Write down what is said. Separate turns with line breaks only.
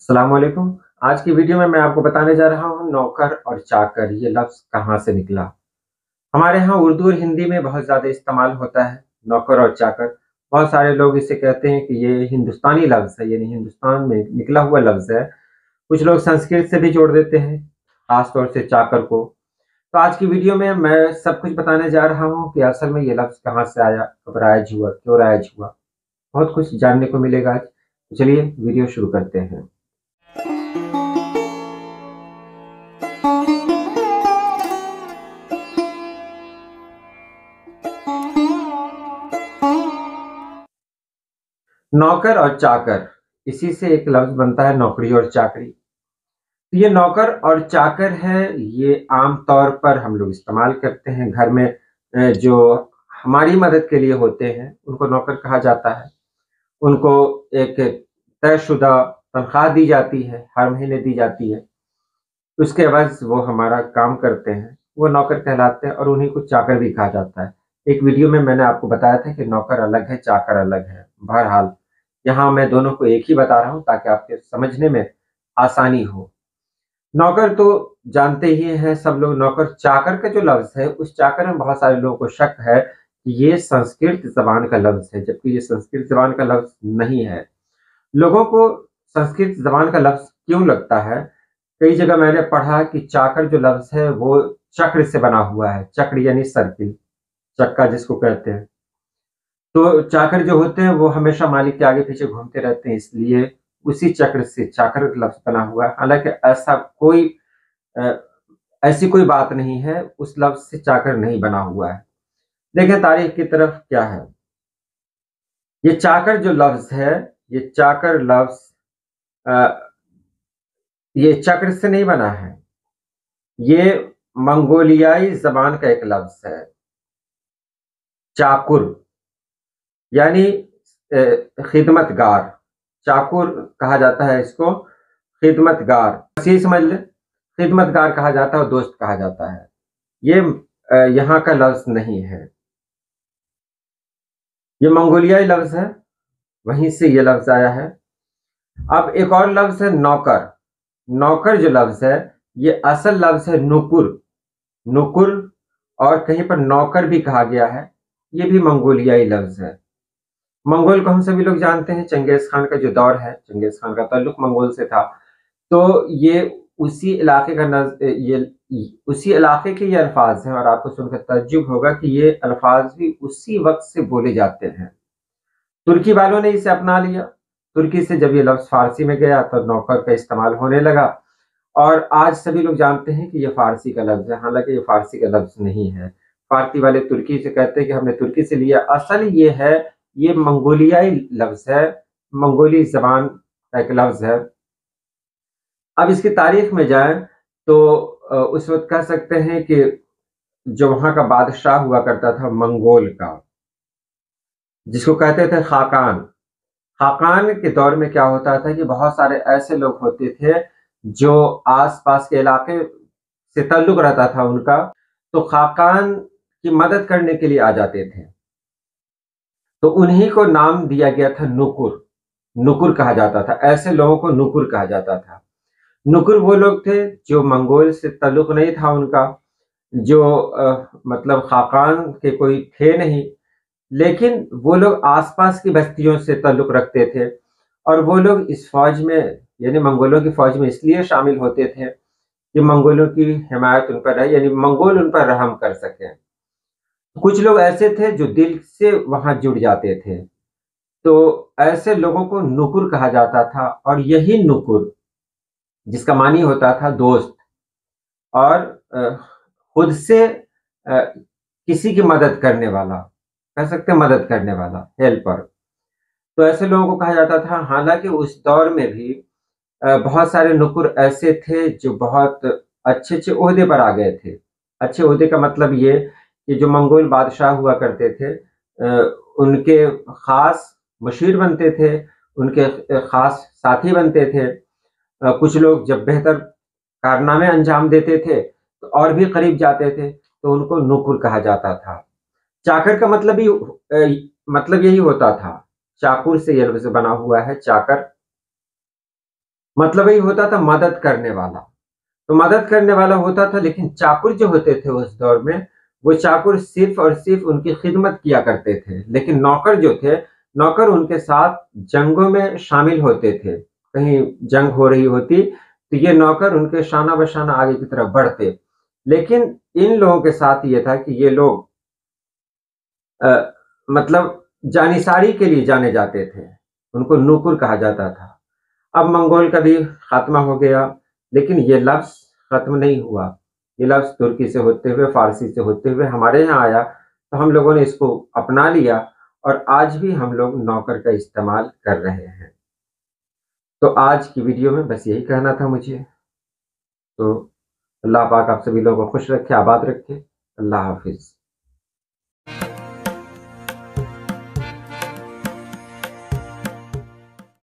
अस्सलाम वालेकुम। आज की वीडियो में मैं आपको बताने जा रहा हूँ नौकर और चाकर ये लफ्ज़ कहाँ से निकला। हमारे यहाँ उर्दू और हिंदी में बहुत ज़्यादा इस्तेमाल होता है नौकर और चाकर। बहुत सारे लोग इसे कहते हैं कि ये हिंदुस्तानी लफ्ज़ है, यानी हिंदुस्तान में निकला हुआ लफ्ज़ है। कुछ लोग संस्कृत से भी जोड़ देते हैं, ख़ास तौर से चाकर को। तो आज की वीडियो में मैं सब कुछ बताने जा रहा हूँ कि असल में ये लफ्ज़ कहाँ से आया, कब राइज हुआ, क्यों राइज हुआ। बहुत कुछ जानने को मिलेगा आज। तो चलिए वीडियो शुरू करते हैं। नौकर और चाकर, इसी से एक लफ्ज़ बनता है नौकरी और चाकरी। तो ये नौकर और चाकर है, ये आम तौर पर हम लोग इस्तेमाल करते हैं घर में। जो हमारी मदद के लिए होते हैं, उनको नौकर कहा जाता है। उनको एक तयशुदा तनख्वाह दी जाती है, हर महीने दी जाती है। उसके एवज़ वो हमारा काम करते हैं, वो नौकर कहलाते हैं और उन्हीं को चाकर भी कहा जाता है। एक वीडियो में मैंने आपको बताया था कि नौकर अलग है, चाकर अलग है। बहरहाल यहाँ मैं दोनों को एक ही बता रहा हूँ ताकि आपके समझने में आसानी हो। नौकर तो जानते ही हैं सब लोग, नौकर। चाकर का जो लफ्ज़ है, उस चाकर में बहुत सारे लोगों को शक है कि ये संस्कृत ज़बान का लफ्ज़ है, जबकि ये संस्कृत ज़बान का लफ्ज़ नहीं है। लोगों को संस्कृत ज़बान का लफ्ज़ क्यों लगता है? कई जगह मैंने पढ़ा कि चाकर जो लफ्ज़ है वो चक्र से बना हुआ है। चक्र यानी सर्किल, चक्का जिसको कहते हैं। तो चाकर जो होते हैं वो हमेशा मालिक के आगे पीछे घूमते रहते हैं, इसलिए उसी चक्र से चाकर लफ्ज़ बना हुआ है। हालाँकि अ, ऐसी कोई बात नहीं है, उस लफ्ज़ से चाकर नहीं बना हुआ है। देखें तारीख की तरफ क्या है। ये चाकर जो लफ्ज़ है, ये चाकर लफ्ज़ अ, ये चक्र से नहीं बना है। ये मंगोलियाई ज़बान का एक लफ्ज़ है, चाकुर, यानी खिदमतगार। चाकुर कहा जाता है इसको, खिदमतगार। बस यही समझ लें, खिदमतगार कहा जाता है और दोस्त कहा जाता है। ये यहाँ का लफ्ज़ नहीं है, ये मंगोलियाई लफ्ज़ है, वहीं से ये लफ्ज़ आया है। अब एक और लफ्ज़ है नौकर। नौकर जो लफ्ज़ है, ये असल लफ्ज़ है नुकुर। नुकुर, और कहीं पर नौकर भी कहा गया है, ये भी मंगोलियाई लफ्ज़ है। मंगोल को हम सभी लोग जानते हैं, चंगेज़ खान का जो दौर है, चंगेज़ खान का ताल्लुक मंगोल से था। तो ये उसी इलाके का उसी इलाके के ये अल्फाज हैं और आपको सुनकर तज्जुब होगा कि ये अल्फाज भी उसी वक्त से बोले जाते हैं। तुर्की वालों ने इसे अपना लिया। तुर्की से जब ये लफ्ज़ फारसी में गया तो नौकर का इस्तेमाल होने लगा और आज सभी लोग जानते हैं कि ये फारसी का लफ्ज़ है, हालांकि ये फारसी का लफ्ज़ नहीं है। फारसी वाले तुर्की से कहते हैं कि हमने तुर्की से लिया, असल ये है, ये मंगोलियाई लफ्ज़ है, मंगोली ज़बान का एक लफ्ज़ है। अब इसकी तारीख में जाएँ तो उस वक़्त कह सकते हैं कि जो वहाँ का बादशाह हुआ करता था मंगोल का, जिसको कहते थे खाकान। खाकान के दौर में क्या होता था कि बहुत सारे ऐसे लोग होते थे जो आस-पास के इलाके से ताल्लुक़ रहता था उनका, तो खाकान की मदद करने के लिए आ जाते थे। तो उन्हीं को नाम दिया गया था नुकुर। नुकुर कहा जाता था, ऐसे लोगों को नुकुर कहा जाता था। नुकुर वो लोग थे जो मंगोल से ताल्लुक़ नहीं था उनका, जो मतलब खाकान के कोई थे नहीं, लेकिन वो लोग आस-पास की बस्तियों से ताल्लुक़ रखते थे और वो लोग इस फ़ौज में, यानी मंगोलों की फ़ौज में इसलिए शामिल होते थे कि मंगोलों की हिमायत उन पर रहे, यानी मंगोल उन पर रहम कर सकें। कुछ लोग ऐसे थे जो दिल से वहाँ जुड़ जाते थे, तो ऐसे लोगों को नुकुर कहा जाता था और यही नुकुर, जिसका मानी होता था दोस्त, और खुद से किसी की मदद करने वाला, कह सकते हैं मदद करने वाला, हेल्पर। तो ऐसे लोगों को कहा जाता था। हालाँकि उस दौर में भी बहुत सारे नुकुर ऐसे थे जो बहुत अच्छे-अच्छे ओहदे पर आ गए थे। अच्छे ओहदे का मतलब ये कि जो मंगोल बादशाह हुआ करते थे, उनके ख़ास मुशीर बनते थे, उनके ख़ास साथी बनते थे। कुछ लोग जब बेहतर कारनामे अंजाम देते थे, तो और भी करीब जाते थे, तो उनको नुकुर कहा जाता था। चाकर का मतलब यही होता था। चाकुर से ये लफ्ज़ बना हुआ है, चाकर। मतलब यही होता था मदद करने वाला। तो मदद करने वाला होता था, लेकिन चाकुर जो होते थे उस दौर में, वो चाकुर सिर्फ और सिर्फ उनकी खिदमत किया करते थे। लेकिन नौकर जो थे, नौकर उनके साथ जंगों में शामिल होते थे। कहीं जंग हो रही होती तो ये नौकर उनके शाना बशाना आगे की तरफ बढ़ते। लेकिन इन लोगों के साथ ये था कि ये लोग मतलब जानिसारी के लिए जाने जाते थे। उनको नूपुर कहा जाता था। अब मंगोल का भी खात्मा हो गया, लेकिन ये लफ्ज़ खत्म नहीं हुआ। ये लफ्ज़ तुर्की से होते हुए, फ़ारसी से होते हुए हमारे यहाँ आया, तो हम लोगों ने इसको अपना लिया और आज भी हम लोग नौकर का इस्तेमाल कर रहे हैं। तो आज की वीडियो में बस यही कहना था मुझे। तो अल्लाह पाक आप सभी लोगों को खुश रखे, आबाद रखे। अल्लाह हाफ़िज़।